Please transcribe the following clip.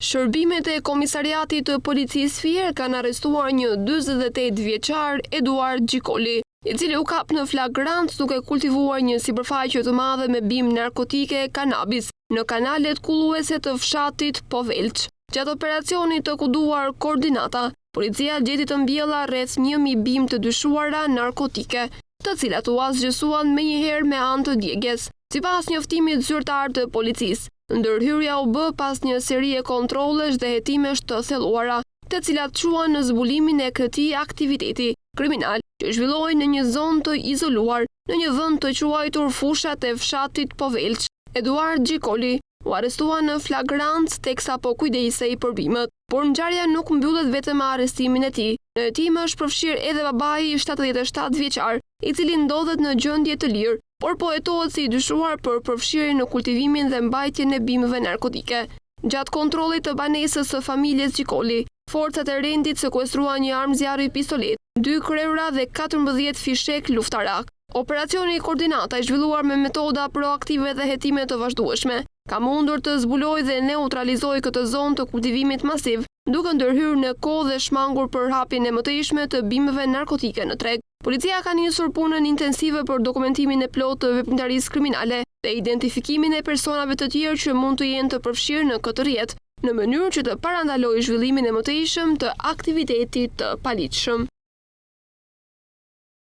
Shërbimet e Komisariatit të Policisë Fier kanë arrestuar një 48 vjeçar Eduard Gjikoli, i cili u kap në flagrant duke kultivuar një sipërfaqe të madhe me bimë narkotike kanabis në kanalet kulluese të fshatit Povelç. Gjatë operacionit të kuduar koordinata, policia gjeti të mbjella rreth 1000 bimë të dyshuara narkotike, të cilat u asgjësuan menjëherë me anë të djegjes. Sipas njoftimit zyrtar të policisë, ndërhyrja u bë pas një seri e kontrollesh dhe hetimesh të thelluara, të cilat çuan në zbulimin e këtij aktiviteti kriminal që zhvilloi në një zonë të izoluar në një vend të quajtur Fushat e fshatit Povelç. Eduard Gjikoli u arrestua në flagrant teksa po kujdesej për bimët, por ngjarja nuk mbyllet vetëm me arrestimin e tij. Në hetim është përfshirë edhe babai i 77 vjeçar, i cili ndodhet në gjendje të lirë, por po hetohet si i dyshuar për përfshirjen në kultivimin dhe mbajtjen e bimëve narkotike. Gjatë kontrollit të banesës së familjes Gjikoli, forcat e rendit sekuestruan një armë zjarri pistolet, 2 kreura dhe 14 fishek luftarak. Operacioni koordinata i zhvilluar me metoda proaktive dhe hetime të vazhdueshme ka mundur të zbulojë dhe neutralizojë këtë zonë të kultivimit masiv, duke ndërhyrë në kohë dhe shmangur për hapjen e mëtejshme të bimëve narkotike në treg. Policia ka nisur punën intensive për dokumentimin e plotë të veprimtarisë kriminale dhe identifikimin e personave të tjerë që mund të jenë të përfshirë në këtë rrjet, në mënyrë që të parandalojë zhvillimin e mëtejshëm të aktivitetit të paligjshëm.